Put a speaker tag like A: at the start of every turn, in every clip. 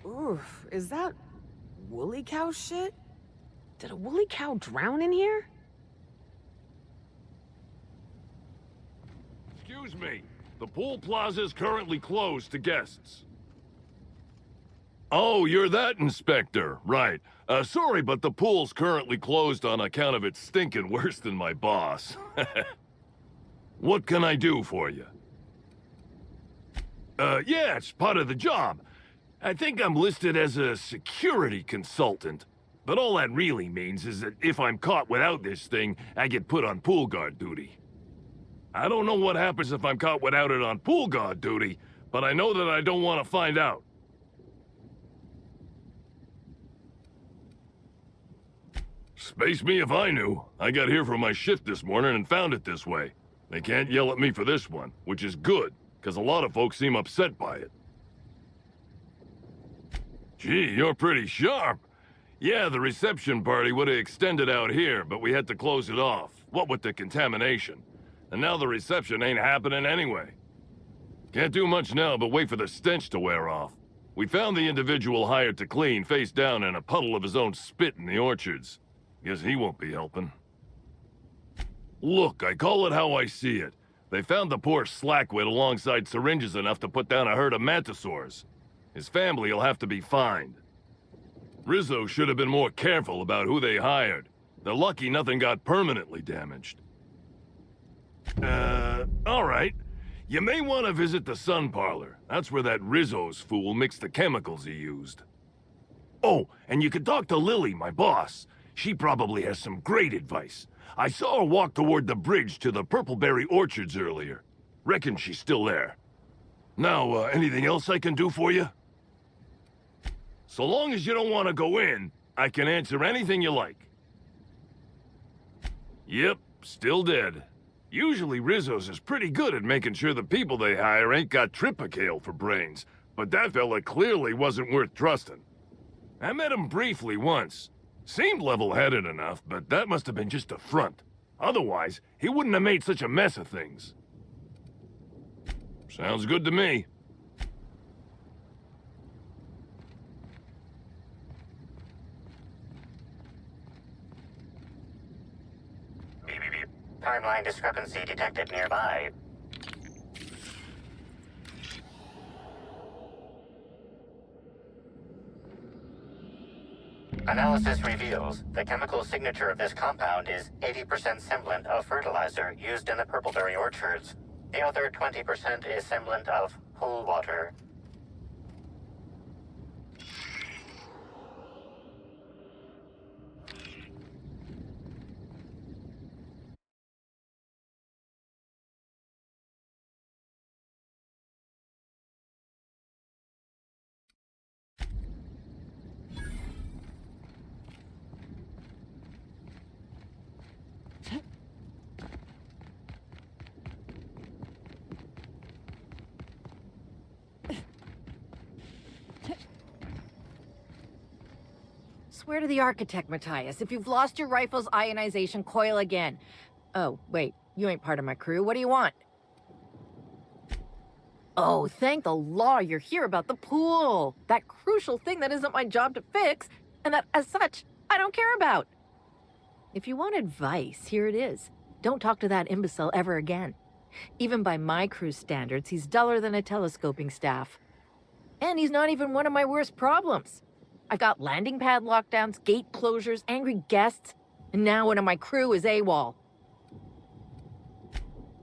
A: Oof, is that woolly cow shit? Did a woolly cow drown in here?
B: Excuse me. The pool plaza is currently closed to guests. Oh, you're that inspector. Right. Sorry, but the pool's currently closed on account of it stinking worse than my boss. What can I do for you? Yeah, it's part of the job. I think I'm listed as a security consultant. But all that really means is that if I'm caught without this thing, I get put on pool guard duty. I don't know what happens if I'm caught without it on pool guard duty, but I know that I don't want to find out. Space me if I knew. I got here for my shift this morning and found it this way. They can't yell at me for this one, which is good, because a lot of folks seem upset by it. Gee, you're pretty sharp. Yeah, the reception party would have extended out here, but we had to close it off, what with the contamination. And now the reception ain't happening anyway. Can't do much now but wait for the stench to wear off. We found the individual hired to clean face down in a puddle of his own spit in the orchards. Guess he won't be helping. Look, I call it how I see it. They found the poor slackwit alongside syringes enough to put down a herd of mantisaurs. His family will have to be fined. Rizzo should have been more careful about who they hired. They're lucky nothing got permanently damaged. Alright. You may want to visit the sun parlor. That's where that Rizzo's fool mixed the chemicals he used. Oh, and you could talk to Lily, my boss. She probably has some great advice. I saw her walk toward the bridge to the Purpleberry Orchards earlier. Reckon she's still there. Now, anything else I can do for you? So long as you don't want to go in, I can answer anything you like. Yep, still dead. Usually Rizzo's is pretty good at making sure the people they hire ain't got tripicale for brains, but that fella clearly wasn't worth trusting. I met him briefly once. Seemed level-headed enough, but that must have been just a front. Otherwise, he wouldn't have made such a mess of things. Sounds good to me.
C: Beep, beep, beep. Timeline discrepancy detected nearby. Analysis reveals the chemical signature of this compound is 80% semblant of fertilizer used in the Purpleberry Orchards. The other 20% is semblant of pool water.
D: Swear to the architect, Matthias, if you've lost your rifle's ionization, coil again. Oh, wait, you ain't part of my crew. What do you want? Oh, thank the law you're here about the pool. That crucial thing that isn't my job to fix, and that, as such, I don't care about. If you want advice, here it is. Don't talk to that imbecile ever again. Even by my crew's standards, he's duller than a telescoping staff. And he's not even one of my worst problems. I've got landing pad lockdowns, gate closures, angry guests, and now one of my crew is AWOL.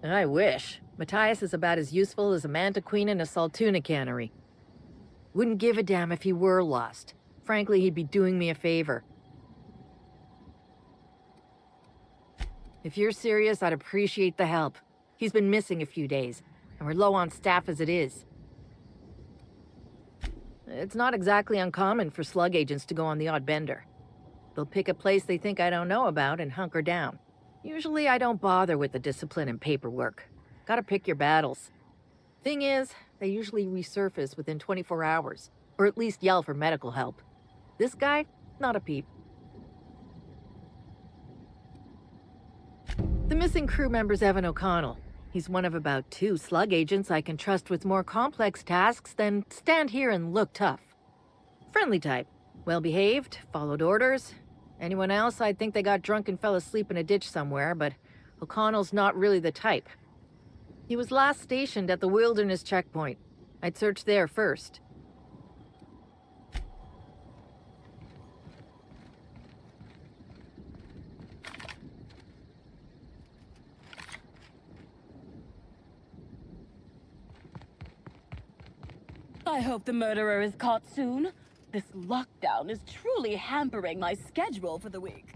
D: I wish. Matthias is about as useful as a manta queen in a Saltuna cannery. Wouldn't give a damn if he were lost. Frankly, he'd be doing me a favor. If you're serious, I'd appreciate the help. He's been missing a few days, and we're low on staff as it is. It's not exactly uncommon for slug agents to go on the odd bender. They'll pick a place they think I don't know about and hunker down. Usually I don't bother with the discipline and paperwork. Gotta pick your battles. Thing is, they usually resurface within 24 hours, or at least yell for medical help. This guy, not a peep. The missing crew member's Evan O'Connell. He's one of about 2 slug agents I can trust with more complex tasks than stand here and look tough. Friendly type. Well behaved, followed orders. Anyone else, I'd think they got drunk and fell asleep in a ditch somewhere, but O'Connell's not really the type. He was last stationed at the Wilderness checkpoint. I'd search there first.
E: I hope the murderer is caught soon. This lockdown is truly hampering my schedule for the week.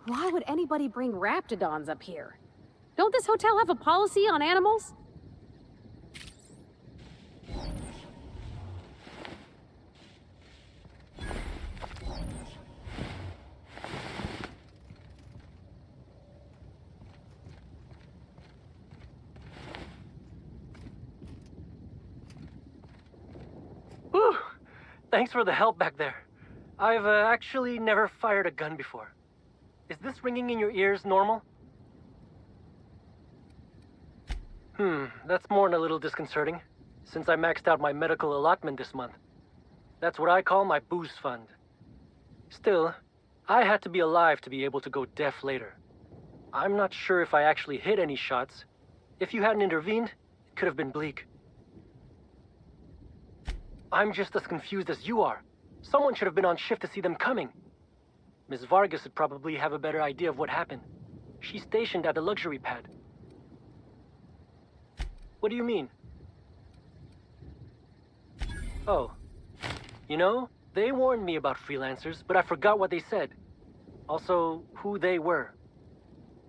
F: Why would anybody bring raptidons up here? Don't this hotel have a policy on animals?
G: Whew! Thanks for the help back there. I've actually never fired a gun before. Is this ringing in your ears normal? That's more than a little disconcerting, since I maxed out my medical allotment this month. That's what I call my booze fund. Still, I had to be alive to be able to go deaf later. I'm not sure if I actually hit any shots. If you hadn't intervened, it could have been bleak. I'm just as confused as you are. Someone should have been on shift to see them coming. Miss Vargas would probably have a better idea of what happened. She's stationed at the luxury pad. What do you mean? Oh. You know, they warned me about freelancers, but I forgot what they said. Also, who they were.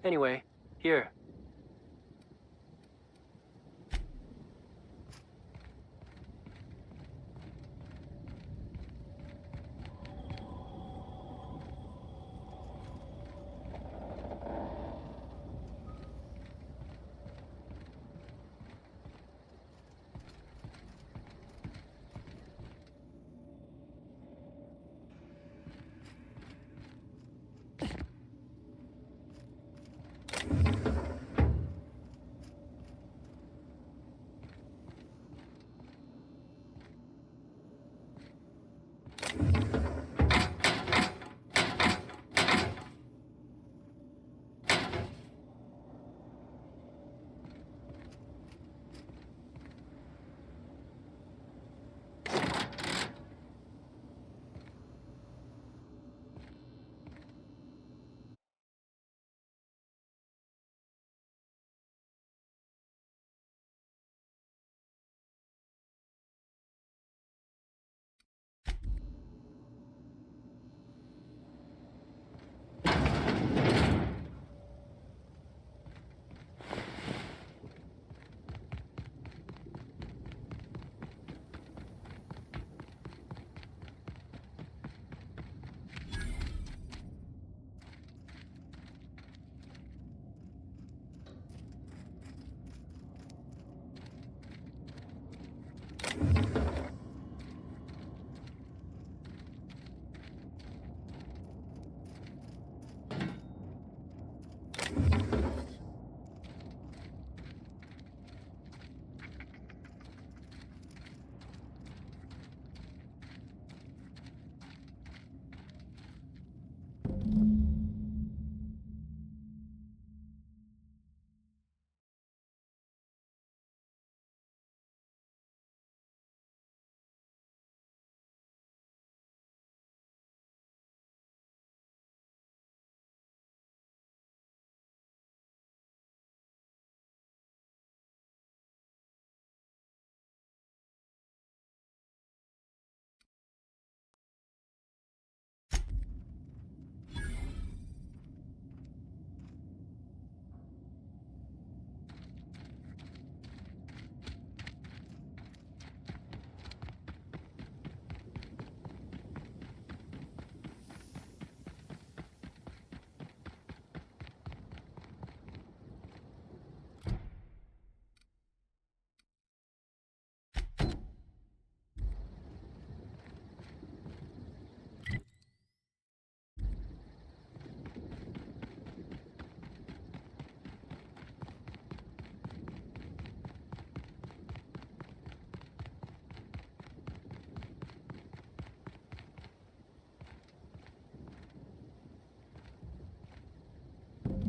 G: Anyway, here.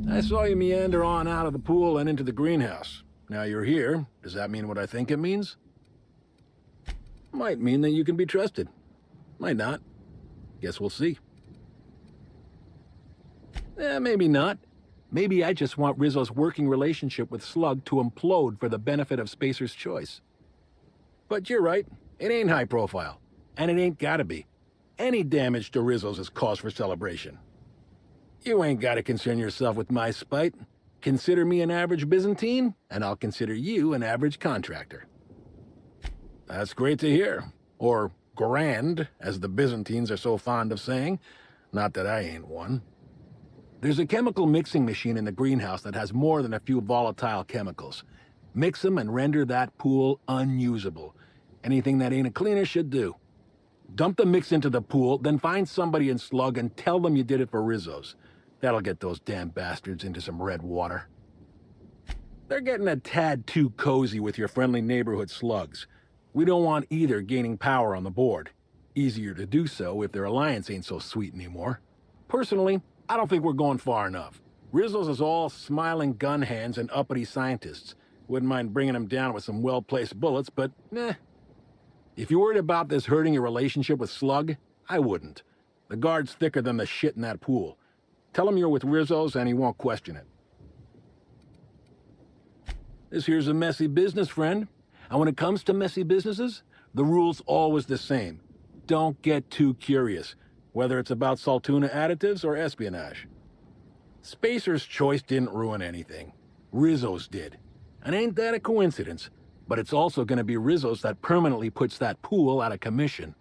H: I saw you meander on out of the pool and into the greenhouse. Now you're here. Does that mean what I think it means? Might mean that you can be trusted. Might not. Guess we'll see. Maybe not. Maybe I just want Rizzo's working relationship with Slug to implode for the benefit of Spacer's choice. But you're right. It ain't high profile. And it ain't gotta be. Any damage to Rizzo's is cause for celebration. You ain't gotta concern yourself with my spite. Consider me an average Byzantine, and I'll consider you an average contractor. That's great to hear. Or grand, as the Byzantines are so fond of saying. Not that I ain't one. There's a chemical mixing machine in the greenhouse that has more than a few volatile chemicals. Mix them and render that pool unusable. Anything that ain't a cleaner should do. Dump the mix into the pool, then find somebody in Slug and tell them you did it for Rizzo's. That'll get those damn bastards into some red water. They're getting a tad too cozy with your friendly neighborhood slugs. We don't want either gaining power on the board. Easier to do so if their alliance ain't so sweet anymore. Personally, I don't think we're going far enough. Rizzo's is all smiling gun hands and uppity scientists. Wouldn't mind bringing them down with some well-placed bullets, but If you're worried about this hurting your relationship with Slug, I wouldn't. The guard's thicker than the shit in that pool. Tell him you're with Rizzo's and he won't question it. This here's a messy business, friend. And when it comes to messy businesses, the rule's always the same. Don't get too curious, whether it's about Saltuna additives or espionage. Spacer's choice didn't ruin anything. Rizzo's did. And ain't that a coincidence? But it's also gonna be Rizzo's that permanently puts that pool out of commission.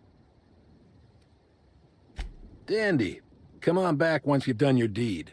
H: Dandy. Come on back once you've done your deed.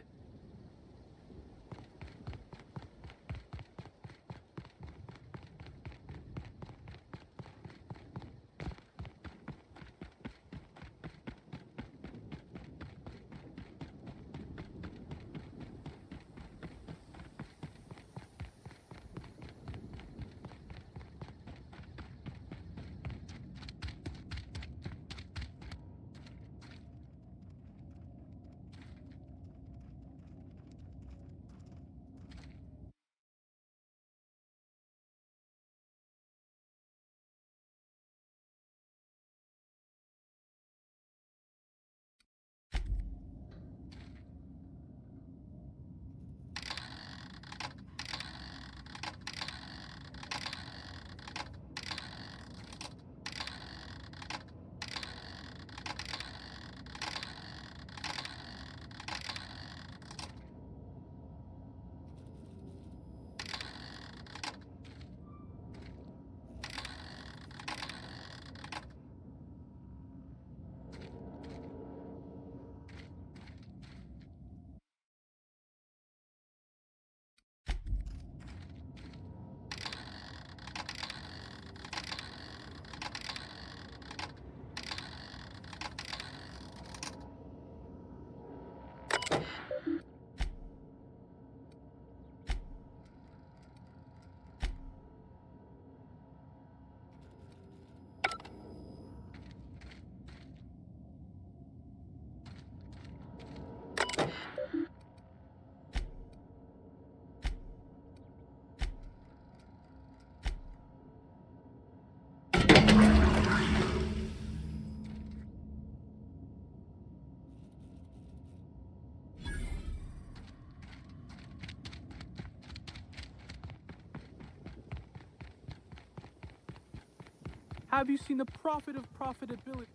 I: Have you seen the profit of profitability?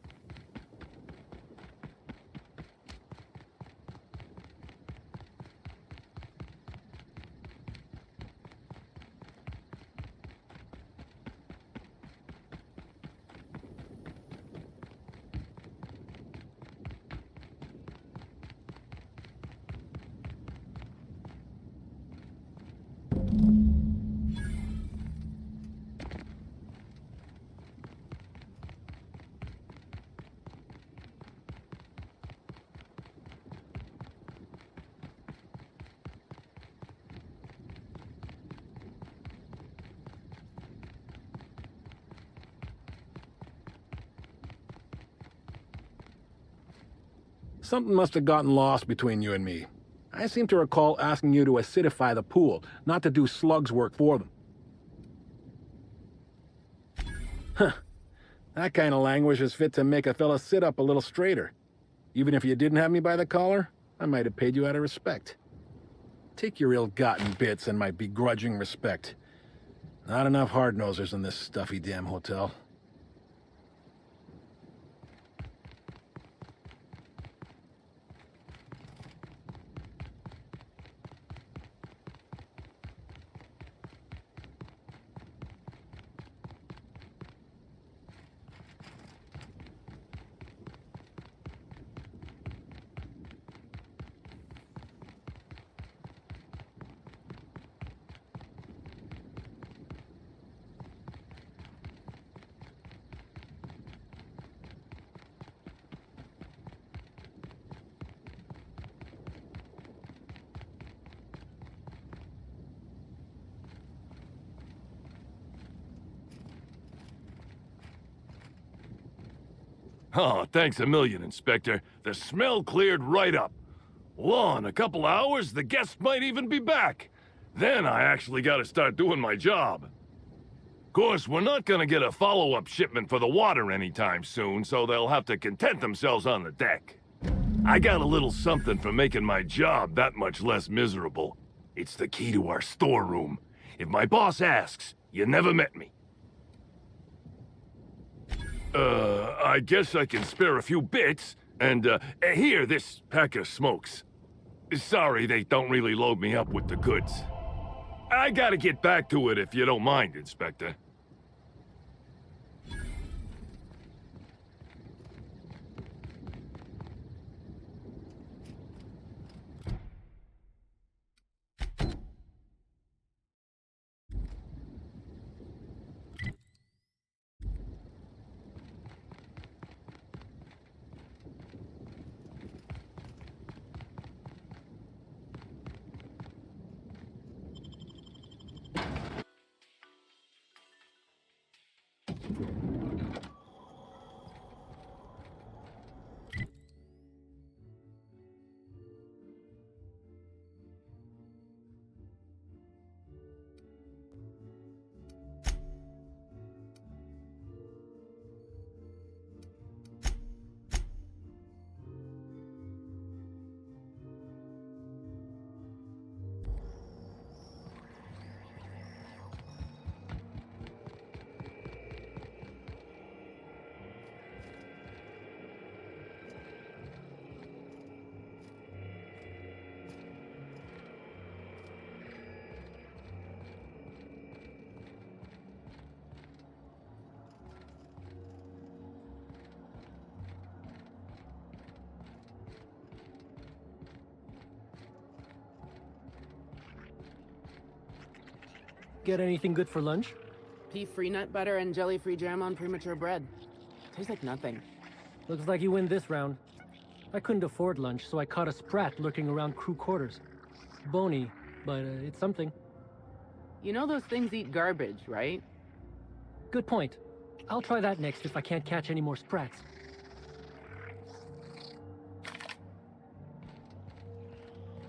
H: Something must have gotten lost between you and me. I seem to recall asking you to acidify the pool, not to do Slug's work for them. Huh. That kind of language is fit to make a fella sit up a little straighter. Even if you didn't have me by the collar, I might have paid you out of respect. Take your ill-gotten bits and my begrudging respect. Not enough hard-nosers in this stuffy damn hotel.
B: Oh, thanks a million, Inspector. The smell cleared right up. Well, in a couple hours, the guests might even be back. Then I actually gotta start doing my job. Of course, we're not gonna get a follow-up shipment for the water anytime soon, so they'll have to content themselves on the deck. I got a little something for making my job that much less miserable. It's the key to our storeroom. If my boss asks, you never met me. I guess I can spare a few bits, and, here, this pack of smokes. Sorry, they don't really load me up with the goods. I gotta get back to it if you don't mind, Inspector.
G: Get anything good for lunch?
A: Pea-free nut butter and jelly-free jam on premature bread. Tastes like nothing.
G: Looks like you win this round. I couldn't afford lunch, so I caught a sprat lurking around crew quarters. Bony, but it's something.
A: You know those things eat garbage, right?
G: Good point. I'll try that next if I can't catch any more sprats.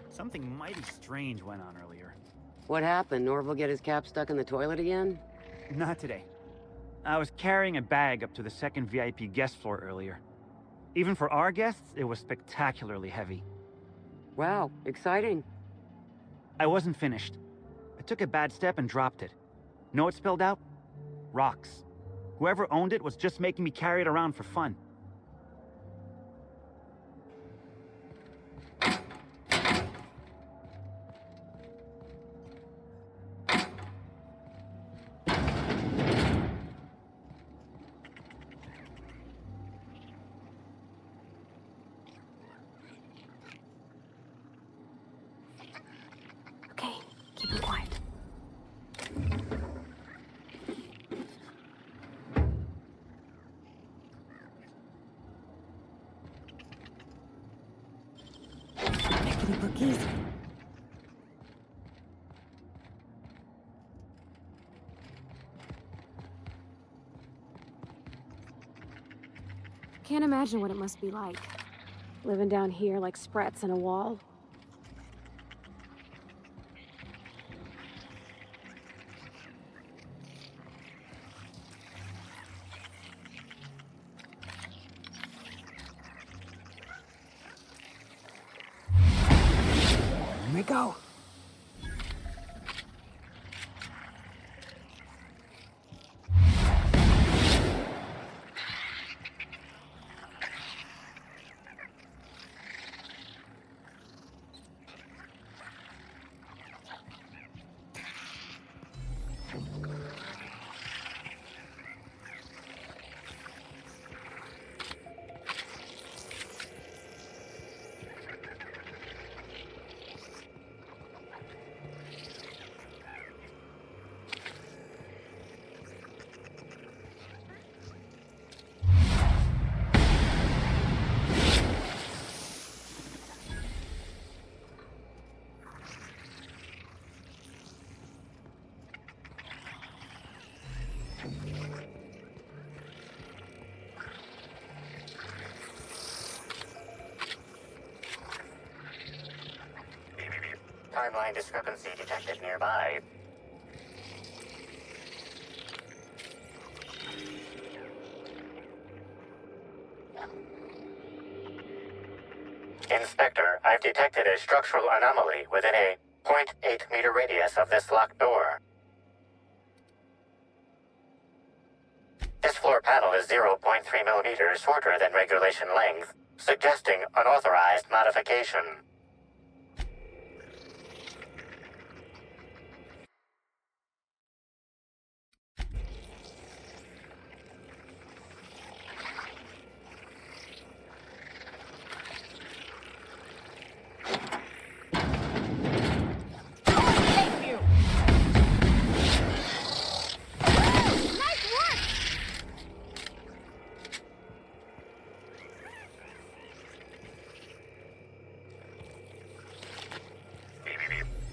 J: Something mighty strange went on earlier.
K: What happened? Norval get his cap stuck in the toilet again?
J: Not today. I was carrying a bag up to the second VIP guest floor earlier. Even for our guests, it was spectacularly heavy.
K: Wow, exciting.
J: I wasn't finished. I took a bad step and dropped it. Know what spilled out? Rocks. Whoever owned it was just making me carry it around for fun.
F: Okay, keep him quiet.
K: Pickety cookies.
F: Can't imagine what it must be like. Living down here like sprats in a wall.
A: go.
C: Timeline discrepancy detected nearby. Inspector, I've detected a structural anomaly within a 0.8 meter radius of this locked door. This floor panel is 0.3 millimeters shorter than regulation length, suggesting unauthorized modification.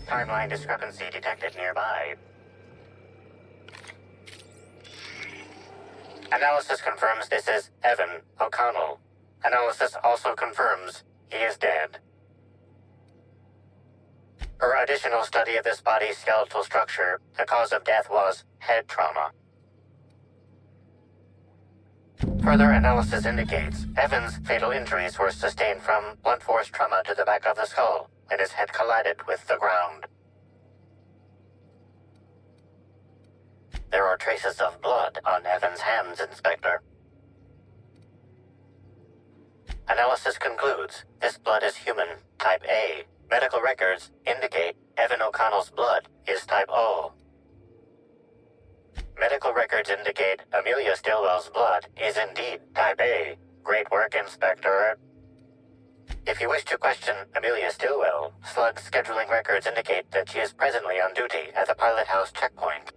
C: Timeline discrepancy detected nearby. Analysis confirms this is Evan O'Connell. Analysis also confirms he is dead. Per additional study of this body's skeletal structure, the cause of death was head trauma. Further analysis indicates Evan's fatal injuries were sustained from blunt force trauma to the back of the skull, and his head collided with the ground. There are traces of blood on Evan's hands, Inspector. Analysis concludes this blood is human, type A. Medical records indicate Evan O'Connell's blood is type O. Medical records indicate Amelia Stillwell's blood is indeed type A. Great work, Inspector. If you wish to question Amelia Stillwell, Slug's scheduling records indicate that she is presently on duty at the Pilot House checkpoint.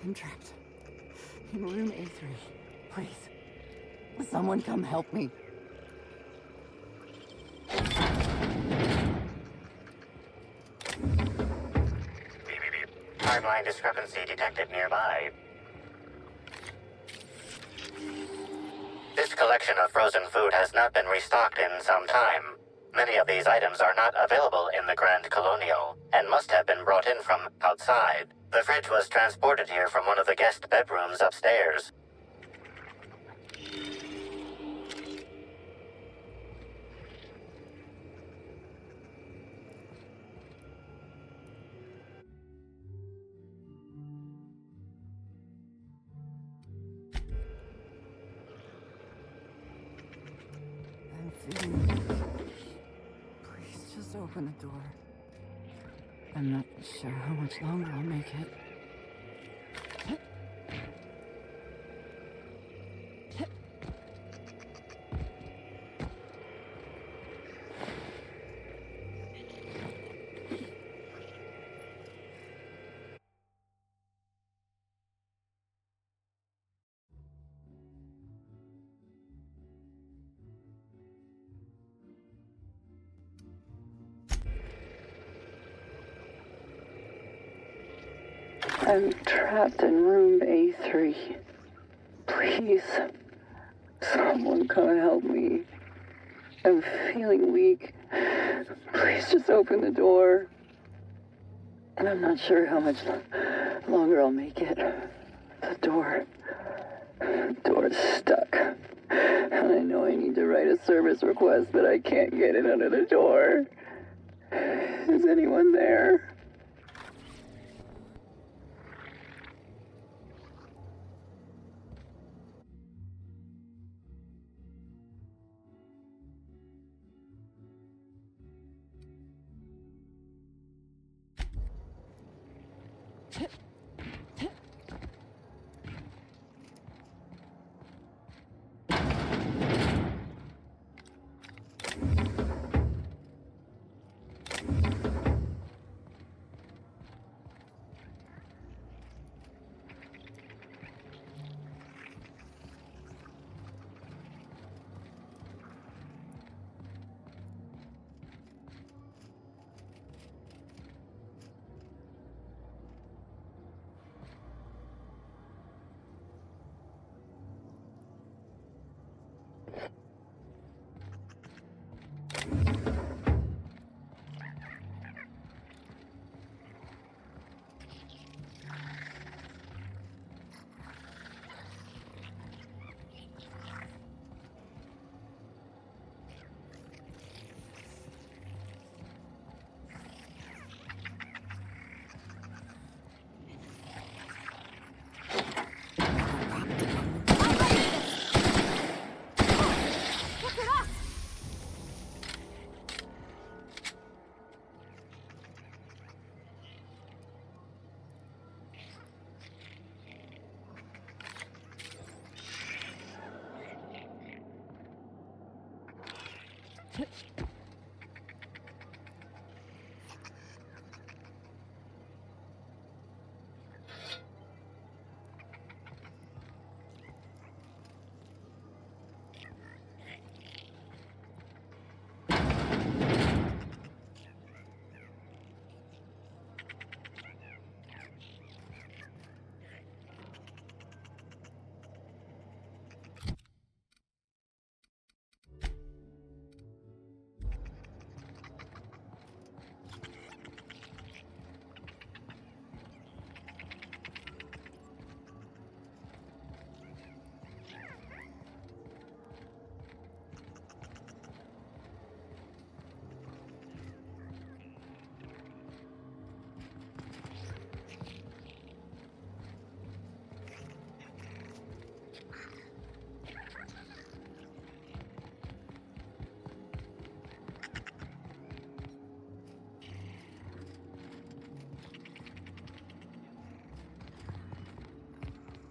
E: I'm trapped. In room A3. Please. Someone come help me.
C: Timeline discrepancy detected nearby. This collection of frozen food has not been restocked in some time. Many of these items are not available in the Grand Colonial, and must have been brought in from outside. The fridge was transported here from one of the guest bedrooms upstairs.
E: I'm feeling weak. Please just open the door. I'm not sure how much longer I'll make it.
L: I'm trapped in room A3. Please, someone come help me. I'm feeling weak. Please just open the door. I'm not sure how much longer I'll make it. The door's stuck. And I know I need to write a service request, but I can't get it under the door. Is anyone there?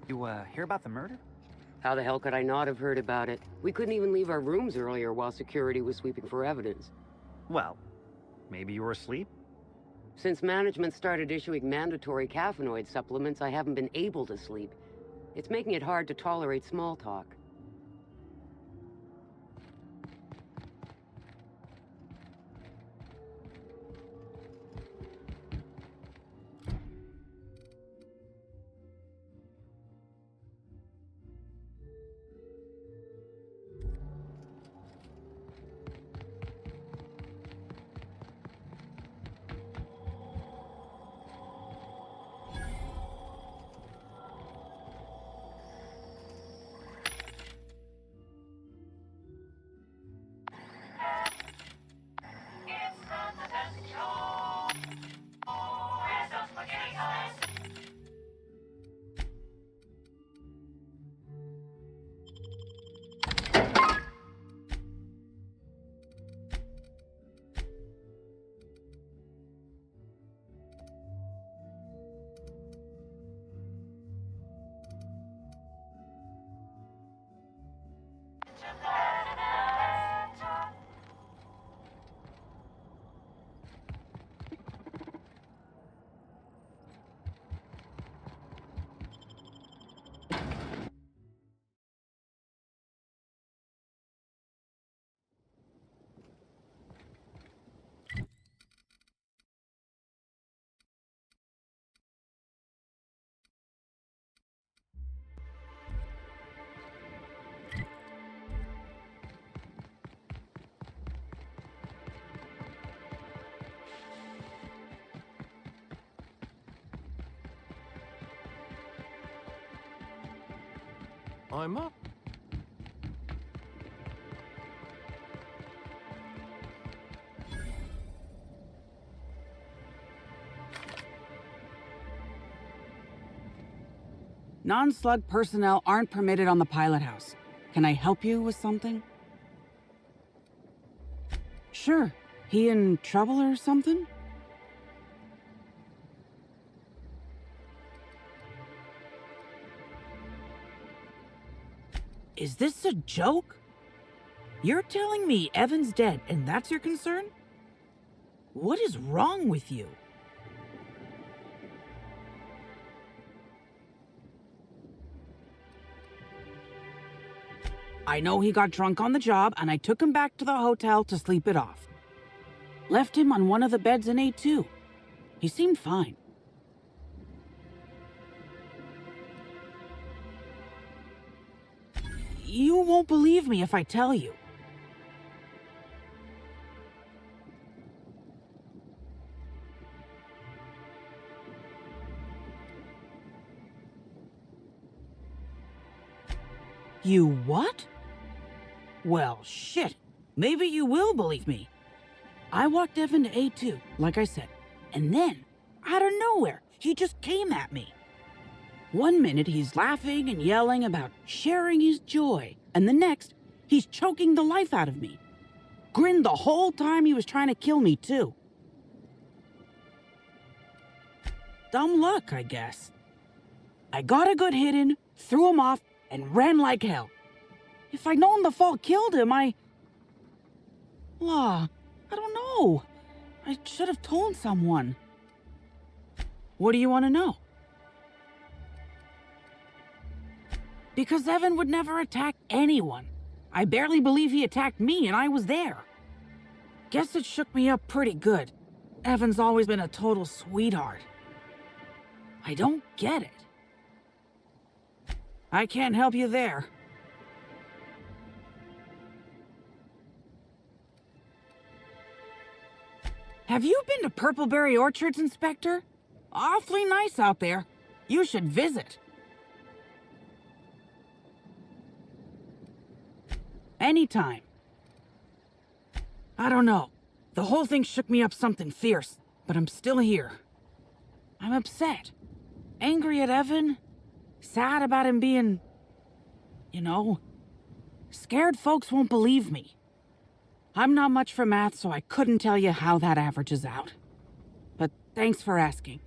J: You, hear about the murder?
K: How the hell could I not have heard about it? We couldn't even leave our rooms earlier while security was sweeping for evidence.
J: Well, maybe you were asleep?
K: Since management started issuing mandatory caffeinoid supplements, I haven't been able to sleep. It's making it hard to tolerate small talk.
B: I'm up.
M: Non-slug personnel aren't permitted on the pilot house. Can I help you with something? Sure. He in trouble or something? Is this a joke? You're telling me Evan's dead and that's your concern? What is wrong with you? I know he got drunk on the job and I took him back to the hotel to sleep it off. Left him on one of the beds in A2. He seemed fine. You won't believe me if I tell you. You what? Well, shit. Maybe you will believe me. I walked Evan to A2, like I said, and then, out of nowhere, he just came at me. One minute he's laughing and yelling about sharing his joy, and the next, he's choking the life out of me. Grinned the whole time he was trying to kill me, too. Dumb luck, I guess. I got a good hit in, threw him off, and ran like hell. If I'd known the fall killed him, I don't know. I should have told someone. What do you want to know? Because Evan would never attack anyone. I barely believe he attacked me, and I was there. Guess it shook me up pretty good. Evan's always been a total sweetheart. I don't get it. I can't help you there. Have you been to Purpleberry Orchards, Inspector? Awfully nice out there. You should visit. Anytime. I don't know. The whole thing shook me up something fierce, but I'm still here. I'm upset. Angry at Evan. Sad about him being, scared folks won't believe me. I'm not much for math, so I couldn't tell you how that averages out. But thanks for asking.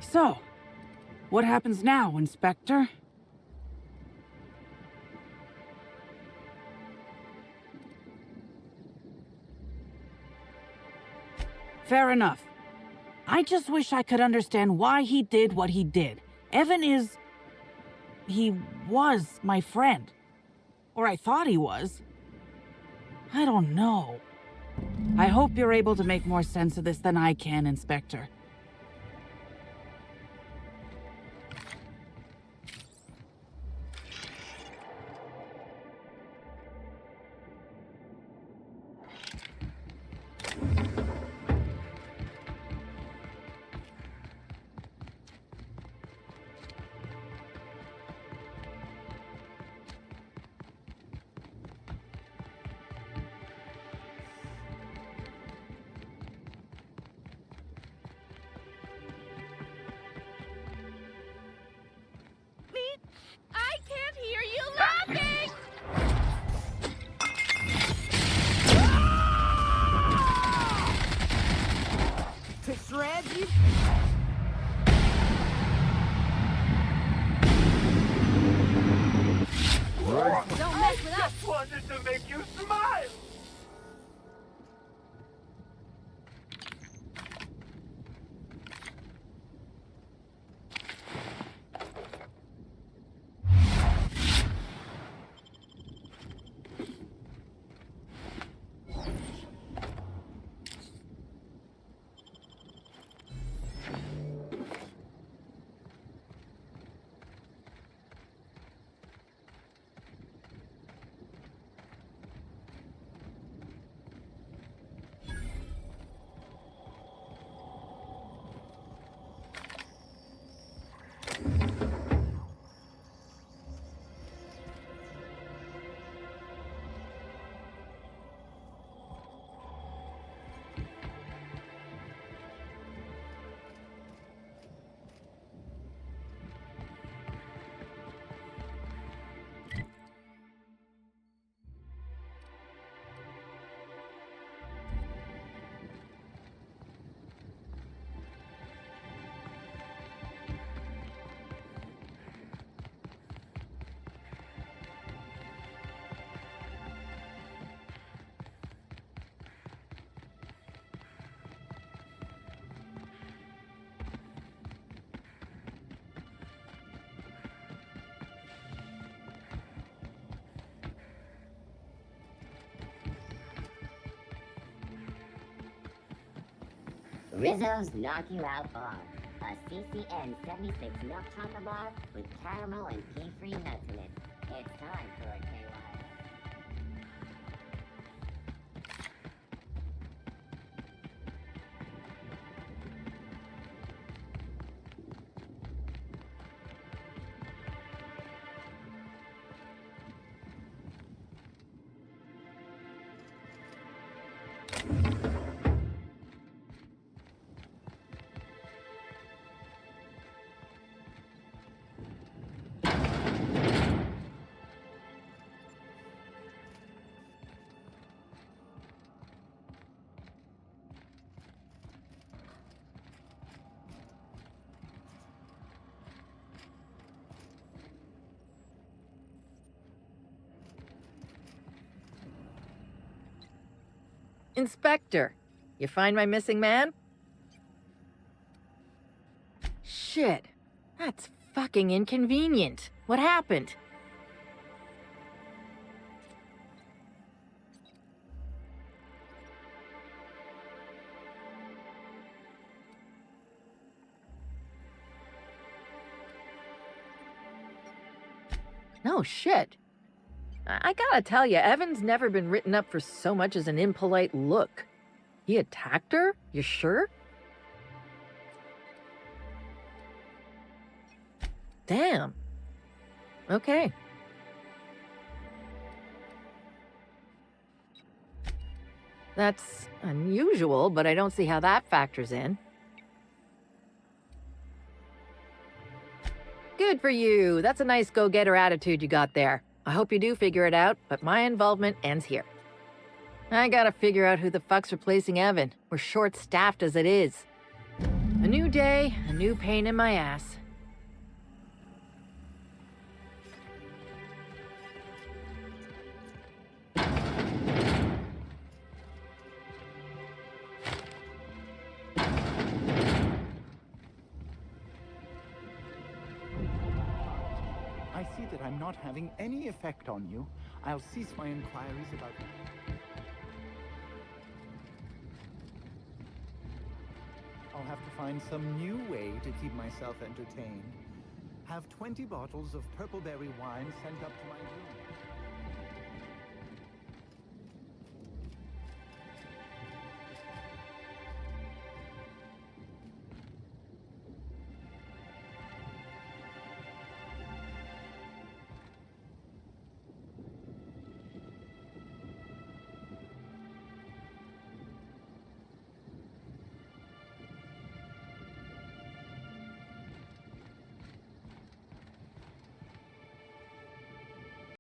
M: So, what happens now, Inspector? Fair enough. I just wish I could understand why he did what he did. Evan is... he was my friend. Or I thought he was. I don't know. I hope you're able to make more sense of this than I can, Inspector.
F: I can't hear you laughing!
A: To shreds, you...
F: Don't mess with us!
B: Just wanted to make you smile!
N: Rizzo's Knock You Out Bar, a CCN 76 milk chocolate bar with caramel and pea-free nuts in it. It's time for a KY.
D: Inspector, you find my missing man? Shit, that's fucking inconvenient. What happened? No shit. I gotta tell you, Evan's never been written up for so much as an impolite look. He attacked her? You sure? Damn. Okay. That's unusual, but I don't see how that factors in. Good for you. That's a nice go-getter attitude you got there. I hope you do figure it out, but my involvement ends here. I gotta figure out who the fuck's replacing Evan. We're short-staffed as it is. A new day, a new pain in my ass.
O: I see that I'm not having any effect on you. I'll cease my inquiries about you. I'll have to find some new way to keep myself entertained. Have 20 bottles of purple berry wine sent up to my room.